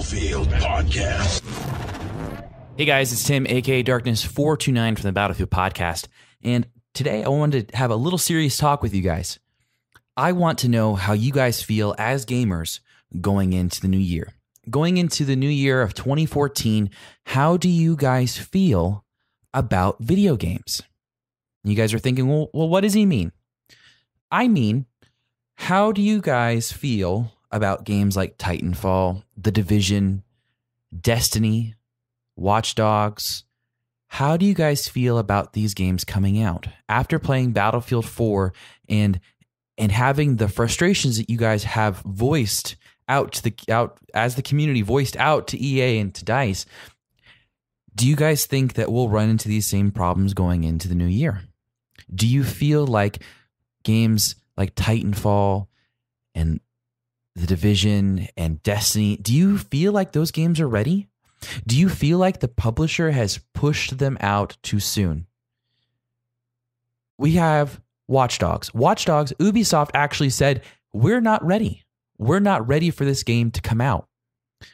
Battlefield Podcast. Hey guys, it's Tim, aka Darkness429 from the Battlefield Podcast, and today I wanted to have a little serious talk with you guys. I want to know how you guys feel as gamers going into the new year. Going into the new year of 2014, how do you guys feel about video games? You guys are thinking, well, what does he mean? I mean, how do you guys feel about games like Titanfall, The Division, Destiny, Watch Dogs? How do you guys feel about these games coming out after playing Battlefield 4 and having the frustrations that you guys have voiced out as the community voiced out to EA and to DICE? Do you guys think that we'll run into these same problems going into the new year? Do you feel like games like Titanfall and The Division and Destiny, do you feel like those games are ready? Do you feel like the publisher has pushed them out too soon? We have Watch Dogs. Watch Dogs, Ubisoft actually said, we're not ready. We're not ready for this game to come out.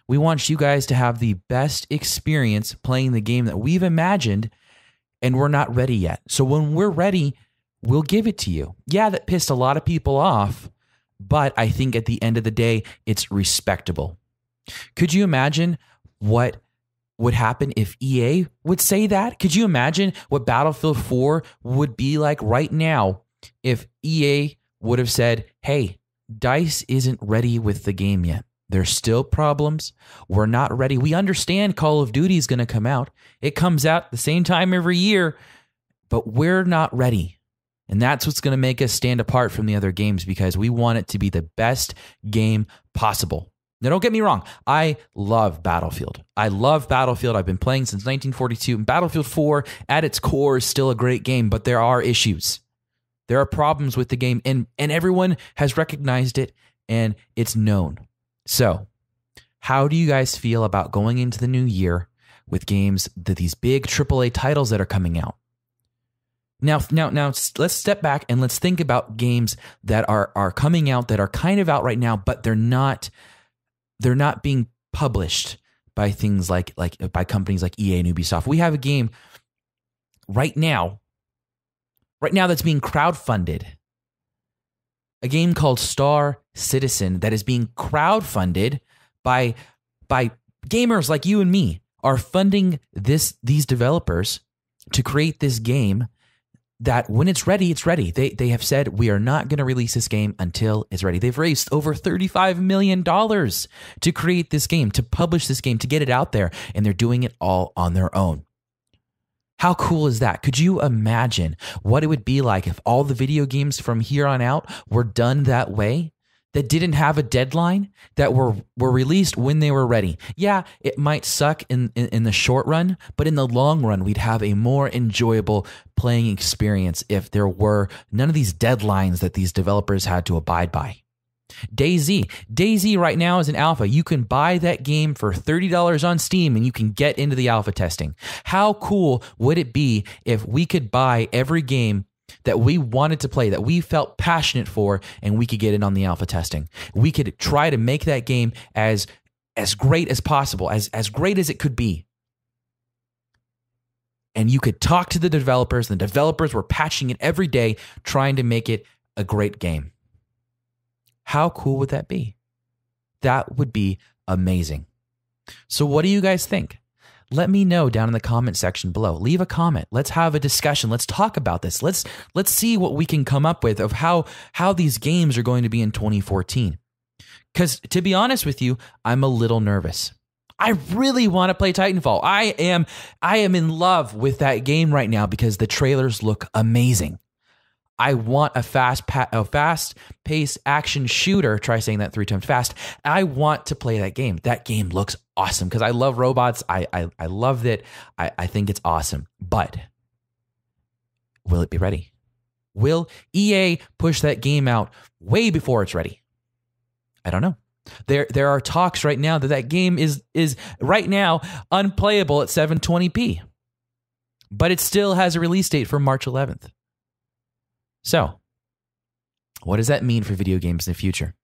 We want you guys to have the best experience playing the game that we've imagined, and we're not ready yet. So when we're ready, we'll give it to you. Yeah, that pissed a lot of people off, but I think at the end of the day, it's respectable. Could you imagine what would happen if EA would say that? Could you imagine what Battlefield 4 would be like right now if EA would have said, hey, DICE isn't ready with the game yet. There's still problems. We're not ready. We understand Call of Duty is going to come out. It comes out the same time every year, but we're not ready. And that's what's going to make us stand apart from the other games, because we want it to be the best game possible. Now, don't get me wrong. I love Battlefield. I've been playing since 1942. And Battlefield 4, at its core, is still a great game, but there are issues. There are problems with the game, and everyone has recognized it, and it's known. So, how do you guys feel about going into the new year with games, these big AAA titles that are coming out? Now, let's step back and let's think about games that are coming out, that are kind of out right now, but they're not being published by things like by companies like EA and Ubisoft. We have a game right now that's being crowdfunded. A game called Star Citizen that is being crowdfunded by gamers like you and me are funding these developers to create this game that when it's ready, it's ready. They have said, we are not going to release this game until it's ready. They've raised over $35 million to create this game, to publish this game, to get it out there, and they're doing it all on their own. How cool is that? Could you imagine what it would be like if all the video games from here on out were done that way? That didn't have a deadline, that were released when they were ready. Yeah, it might suck in the short run, but in the long run, we'd have a more enjoyable playing experience if there were none of these deadlines that these developers had to abide by. DayZ right now is an alpha. You can buy that game for $30 on Steam and you can get into the alpha testing. How cool would it be if we could buy every game that we wanted to play, that we felt passionate for, and we could get in on the alpha testing? We could try to make that game as great as possible, as great as it could be. And you could talk to the developers, and the developers were patching it every day, trying to make it a great game. How cool would that be? That would be amazing. So what do you guys think? Let me know down in the comment section below. Leave a comment. Let's have a discussion. Let's talk about this. Let's see what we can come up with of how these games are going to be in 2014. Because to be honest with you, I'm a little nervous. I really want to play Titanfall. I am in love with that game right now because the trailers look amazing. I want a fast-paced action shooter. Try saying that 3 times fast. I want to play that game. That game looks awesome because I love robots. I love it. I think it's awesome. But will it be ready? Will EA push that game out way before it's ready? I don't know. There are talks right now that game is right now unplayable at 720p, but it still has a release date for March 11th. So, what does that mean for video games in the future?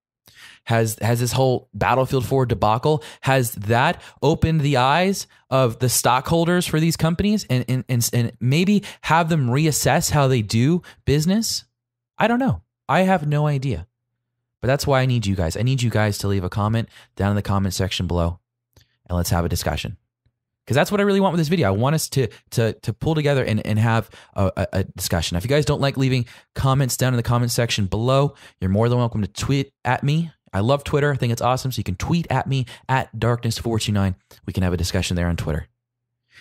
Has this whole Battlefield 4 debacle, has that opened the eyes of the stockholders for these companies and maybe have them reassess how they do business? I don't know. I have no idea. But that's why I need you guys. I need you guys to leave a comment down in the comment section below, and let's have a discussion. Because that's what I really want with this video. I want us to pull together and have a discussion. Now, if you guys don't like leaving comments down in the comment section below, you're more than welcome to tweet at me. I love Twitter. I think it's awesome. So you can tweet at me at Darkness429. We can have a discussion there on Twitter.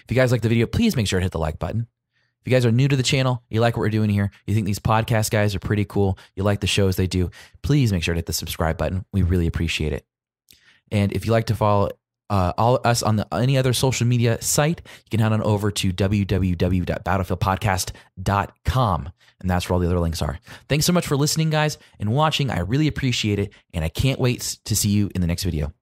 If you guys like the video, please make sure to hit the like button. If you guys are new to the channel, you like what we're doing here, you think these podcast guys are pretty cool, you like the shows they do, please make sure to hit the subscribe button. We really appreciate it. And if you like to follow all us on any other social media site, you can head on over to www.battlefieldpodcast.com. And that's where all the other links are. Thanks so much for listening, guys, and watching. I really appreciate it. And I can't wait to see you in the next video.